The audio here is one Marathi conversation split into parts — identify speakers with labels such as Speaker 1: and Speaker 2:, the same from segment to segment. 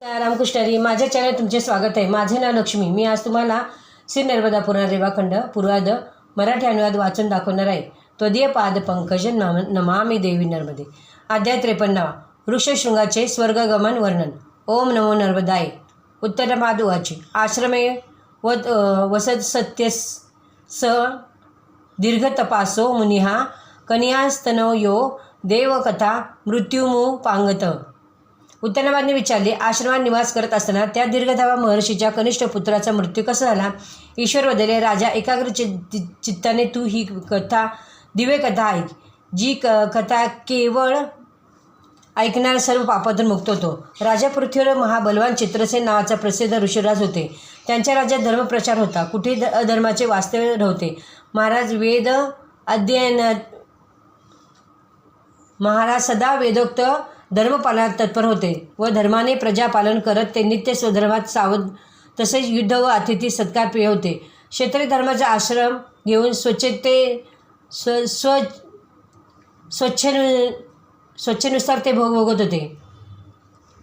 Speaker 1: रामकृष्ण हरी. माझ्या चॅनल तुमचे स्वागत आहे. माझे नाव लक्ष्मी. मी आज तुम्हाला श्री नर्मदा पुराण रेवाखंड पूर्वार्ध मराठी अनुवाद वाचून दाखवणार आहे. त्वदीय पाद पंकज नमामि देवी नर्मदे. अध्याय 53. वृक्षशृंगाचे स्वर्गगमन वर्णन. ओम नमो नर्मदाय. उत्तरपाद उवाच. आश्रमे वसत सत्यस स दीर्घतपासो मुनिहा कन्यास्तनयो यो देवकथा मृत्युमु पांगत. उत्तरपादने विचारले, आश्रमात निवास करत असताना त्या दीर्घधावा महर्षीच्या कनिष्ठ पुत्राचा मृत्यू कसा झाला? ईश्वर बदले. राजा एकाग्र चित्ताने तू ही कथा दिव्य कथा ऐक. जी कथा केवळ ऐकणारा सर्व पापातून मुक्त होतो. राजा पृथ्वीवर महाबलवान चित्रसेन नावाचा प्रसिद्ध ऋषीराज होते. त्यांच्या राज्यात धर्मप्रचार होता. कुठे अधर्माचे वास्तव्य नव्हते. महाराज सदा वेदोक्त धर्मपालनात तत्पर होते व धर्माने प्रजापालन करत ते नित्य स्वधर्मात सावध, तसेच युद्ध व अतिथी सत्कार प्रिय होते. क्षत्रिय धर्माचा आश्रम घेऊन स्वच्छेनुसार ते भोग भोगत होते.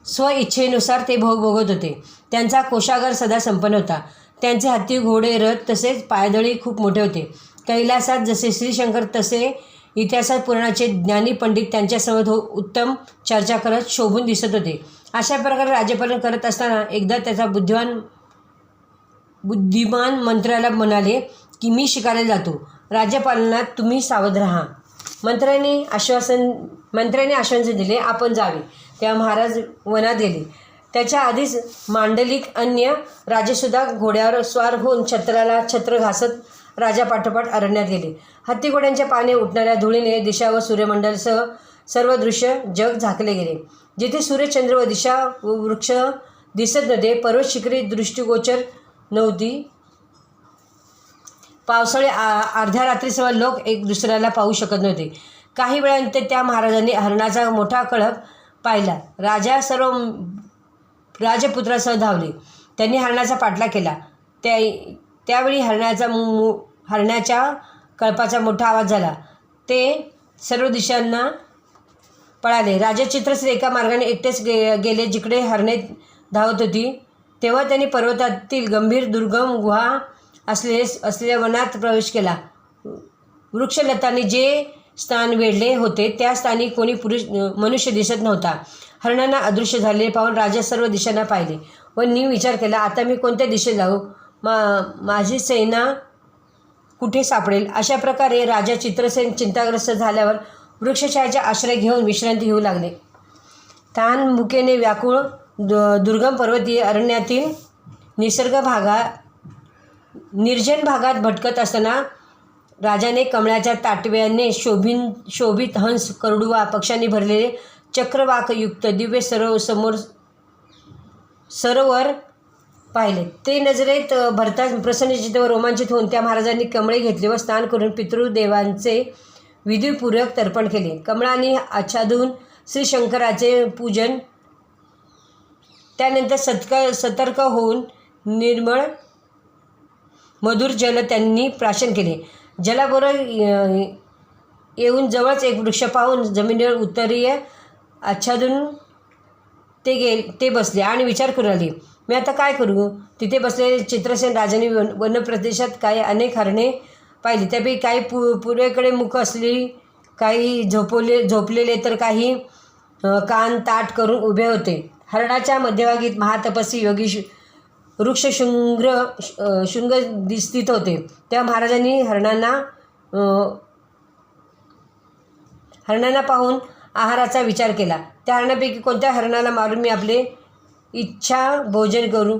Speaker 1: स्वइच्छेनुसार ते भोग भोगत होते. त्यांचा कोशागार सदा संपन्न होता. त्यांचे हत्ती, घोडे, रथ तसेच पायदळी खूप मोठे होते. कैलासात जसे श्रीशंकर तसे इतिहासात पुराणाचे ज्ञानी पंडित त्यांच्यासमोर उत्तम चर्चा करत शोभून दिसत होते. अशा प्रकारे राज्यपालन करत असताना एकदा त्याचा बुद्धिमान मंत्र्याला म्हणाले की मी शिकायला जातो. राज्यपालनात तुम्ही सावध राहा. मंत्र्याने आश्वासन दिले. आपण जावे. तेव्हा महाराज वनात गेले. त्याच्या आधीच मांडलिक अन्य राजेसुद्धा घोड्यावर स्वार होऊन छत्र घासत राजापाठोपाठ अरण्यात गेले. हत्ती घोड्यांच्या पाने उठणाऱ्या धुळीने दिशा व सूर्यमंडलसह सर्व दृश्य जग झाकले गेले. जिथे सूर्यचंद्र व दिशा व वृक्ष दिसत नव्हते, पर्वत शिखरे दृष्टिगोचर नव्हती. पावसाळे अर्ध्या रात्रीसह लोक एक दुसऱ्याला पाहू शकत नव्हते. काही वेळानंतर त्या महाराजांनी हरणाचा मोठा कळप पाहिला. राजा सर्व राजपुत्रासह धावले. त्यांनी हरणाचा पाठलाग केला. त्यावेळी हरण्याच्या कळपाचा मोठा आवाज झाला. ते सर्व दिशांना पळाले. राजा चित्रसेन एका मार्गाने एकटेच गेले जिकडे हरणे धावत होती. तेव्हा त्यांनी पर्वतातील गंभीर दुर्गम गुहा असलेल्या वनात प्रवेश केला. वृक्षलतांनी जे स्थान वेढले होते त्या स्थानी कोणी मनुष्य दिसत नव्हता. हरणांना अदृश्य झालेले पाहून राजा सर्व दिशांना पाहिले व विचार केला, आता मी कोणत्या दिशेत जाऊ? माझी सेना कुठे सापडेल? अशा प्रकारे राजा चित्रसेन चिंताग्रस्त झाल्यावर वृक्षछायेचा आश्रय घेऊन विश्रांती घेऊ लागले. ताण भुकेने व्याकुळ दुर्गम पर्वतीय अरण्यातील निर्जन भागात भटकत असताना राजाने कमळाच्या ताटव्याने शोभित हंस, करडुवा, पक्ष्यांनी भरलेले चक्रवाकयुक्त दिव्य सरोवर पाहिले. ते नजरेत भरताच प्रसन्नचित्त व रोमांचित होऊन त्या महाराजांनी कमळे घेतले व स्नान करून पितृदेवांचे विधीपूर्वक तर्पण केले. कमळांनी आच्छादून श्रीशंकराचे पूजन. त्यानंतर सतर्क होऊन निर्मळ मधुर जल त्यांनी प्राशन केले. जलाबरोबर येऊन जवळच एक वृक्ष पाहून जमिनीवर उत्तरीय आच्छादून ते बसले आणि विचार करू लागले, मी आता काय करू? तिथे बसलेले चित्रसेन राजांनी वनप्रदेशात काही अनेक हरणे पाहिली. त्यापैकी काही पूर्वेकडे मुख असलेली, काही झोपलेले तर काही कान ताट करून उभे होते. हरणाच्या मध्यभागी महातपस्वी योगी शृंग स्थित होते. तेव्हा महाराजांनी हरणांना पाहून आहाराचा विचार केला. त्या हरणापैकी कोणत्या हरणाला मारून मी आपले इच्छा भोजन करू?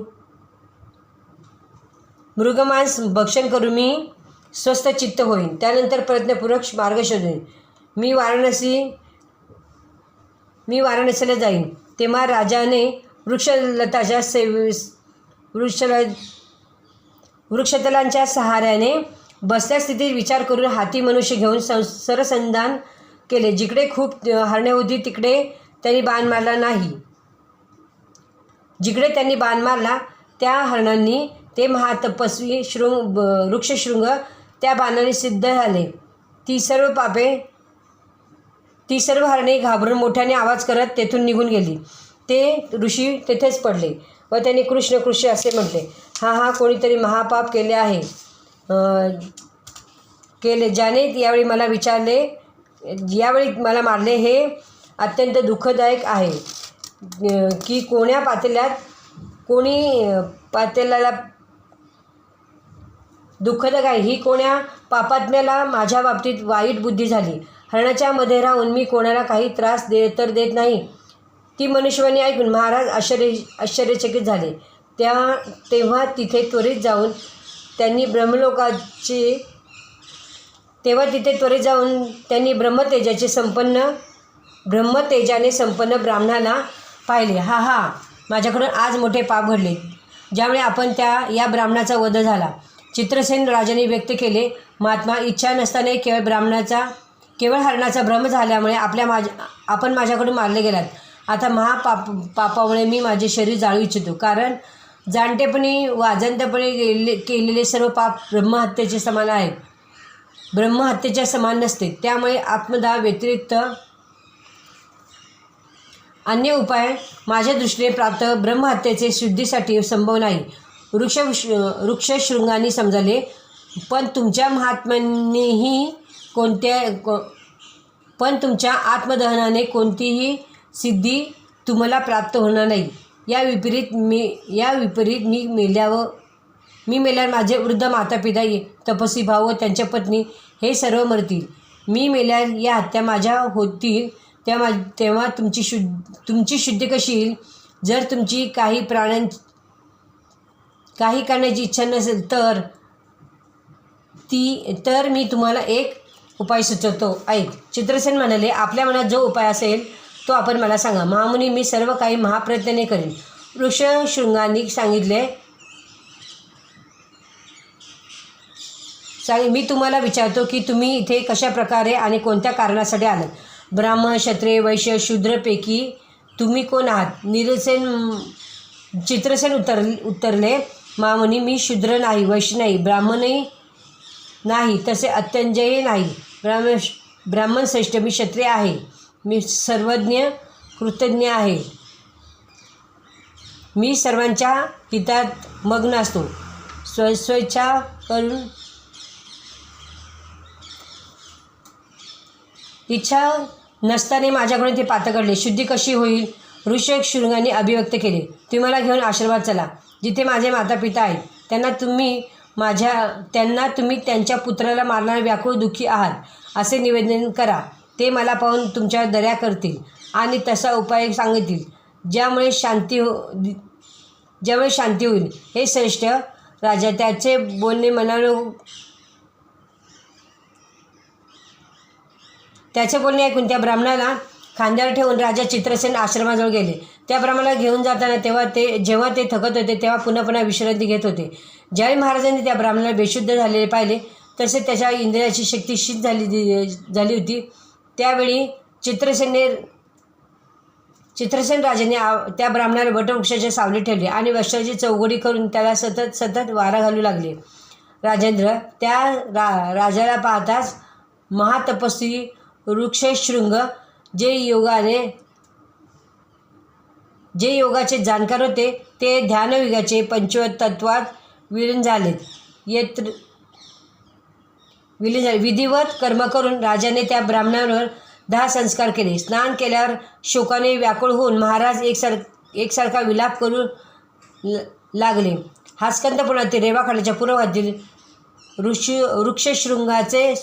Speaker 1: मृगमांस भक्षण करू मी स्वस्थ चित्त होईन. त्यानंतर प्रयत्नपूर्वक मार्ग शोधेन. मी वाराणसीला जाईन. तेव्हा राजाने वृक्षतलांच्या सहाऱ्याने बसल्या स्थितीत विचार करून हाती मनुष्य घेऊन सरसंधान केले. जिकडे खूप हरणे होती तिकडे त्यांनी बाण मारला नाही. जिकडे त्यांनी बाण मारला त्या हरणांनी ते महातपस्वी वृक्षशृंग त्या बाणाने सिद्ध झाले. ती सर्व हरणे घाबरून मोठ्याने आवाज करत तेथून निघून गेली. ते ऋषी तेथेच पडले व त्यांनी कृष्ण कृष्ण असे म्हटले, हा कोणीतरी महापाप केले आहे, ज्याने यावेळी मला विचारले, यावेळी मला मारले. हे अत्यंत दुःखदायक आहे की पातेल्याला दुःखदायक आहे ही कोण्या पापात्म्याला माझ्या बाबतीत वाईट बुद्धी झाली. हरणाच्या मध्ये राहून मी कोणाला काही त्रास देत नाही. ती मनुष्यवाणी ऐकून महाराज आश्चर्यचकित झाले. तेव्हा तिथे त्वरित जाऊन त्यांनी ब्रह्मतेजाने संपन्न ब्राह्मणाला पाहिले. माझ्याकडून आज मोठे पाप घडले, ज्यामुळे या ब्राह्मणाचा वध झाला. चित्रसेन राजाने व्यक्त केले, महात्मा, इच्छा नसतानाही केवळ हरणाचा भ्रम झाल्यामुळे आपण माझ्याकडून मारले गेलात. आता पापामुळे मी माझे शरीर जाळू इच्छितो, कारण जाणतेपणी व अजाणतेपणी केलेले सर्व पाप ब्रह्महत्येचे समान आहेत. ब्रह्महत्येच्या समान नसते. त्यामुळे आत्मदाह व्यतिरिक्त अन्य उपाय माझ्या दृष्टीने प्राप्त ब्रह्महत्येचे शुद्धीसाठी संभव नाही. वृक्षशृंगांनी समजाले, पण तुमच्या आत्मदहनाने कोणतीही सिद्धी तुम्हाला प्राप्त होणार नाही. या विपरीत मी मेल्यावर माझे वृद्ध मातापिता, तपस्वी भाऊ व त्यांच्या पत्नी हे सर्व मरतील. मी मेल्यावर या हत्या माझ्या होतील, तेव्हा तुमची शुद्धी कशी येईल? जर तुमची काही करण्याची इच्छा नसेल तर मी तुम्हाला एक उपाय सुचवतो, ऐक. चित्रसेन म्हणाले, आपल्या मनात जो उपाय असेल तो आपण मला सांगा. महामुनी, मी सर्व काही महाप्रयत्नाने करेन. वृक्षशृंगांनी सांगितले, मी तुम्हाला विचारतो की तुम्ही इथे कशा प्रकारे आणि कोणत्या कारणासाठी आलात. ब्राह्मण, क्षत्रिय, वैश्य, शूद्रपैकी तुम्ही कोण आहात? चित्रसेन उत्तरले, महामुनी, मी शूद्र नाही, वैश्य नाही, ब्राह्मणही नाही, तसे अत्यंजयही नाही. ब्राह्मण श्रेष्ठ, मी क्षत्रिय आहे, मी सर्वज्ञ कृतज्ञ आहे, मी सर्वांच्या हितात मग्न असतो. स्वेच्छा करून इच्छा नसताना माझ्याकडून ते पातळ घडले. शुद्धी कशी होईल? वृक्षशृंगांनी अभिव्यक्त केले, तुम्ही मला घेऊन आश्रमात चला, जिथे माझे मातापिता आहेत. त्यांना तुम्ही त्यांच्या पुत्राला मारणारे व्याकुळ दुःखी आहात असे निवेदन करा. ते मला पाहून तुमच्यावर दया करतील आणि तसा उपाय सांगतील, ज्यामुळे शांती होईल. हे श्रेष्ठ राजा, त्याचे बोलणे ऐकून त्या ब्राह्मणाला खांद्यावर ठेवून राजा चित्रसेन आश्रमाजवळ गेले. त्या ब्राह्मणाला घेऊन जाताना जेव्हा ते थकत होते तेव्हा पुन्हा विश्रांती घेत होते. ज्यावेळी महाराजांनी त्या ब्राह्मणाला बेशुद्ध झालेले पाहिले, तसे त्याच्या इंद्रियाची शक्ती शीत झाली होती. त्यावेळी चित्रसेन राजाने त्या ब्राह्मणाला वटवृक्षाच्या सावली ठेवली आणि वस्त्राची चौघडी करून त्याला सतत वारा घालू लागले. राजेंद्र, त्या राजाला पाहताच महातपस्वी वृक्षशृंग, जे योगाचे जाणकार होते, ते ध्यानयुगाचे पंचतत्वात विलीन झाले. विधिवत कर्म करून राजाने त्या ब्राह्मणावर 10 संस्कार केले. स्नान केल्यावर शोकाने व्याकुळ होऊन महाराज एकसारखा विलाप करू लागले. हास्कंदपुरातील रेवाखाड्याच्या पूर्वातील वृक्षशृंगाचे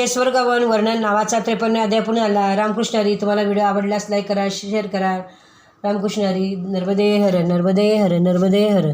Speaker 1: स्वर्गवन वर्णन नावाचा 53 अध्याय पुन्हा आला. रामकृष्ण हरी. तुम्हाला व्हिडिओ आवडल्यास लाईक करा, शेअर करा. रामकृष्ण हरी. नर्मदे हर, नर्मदे हर, नर्मदे हर.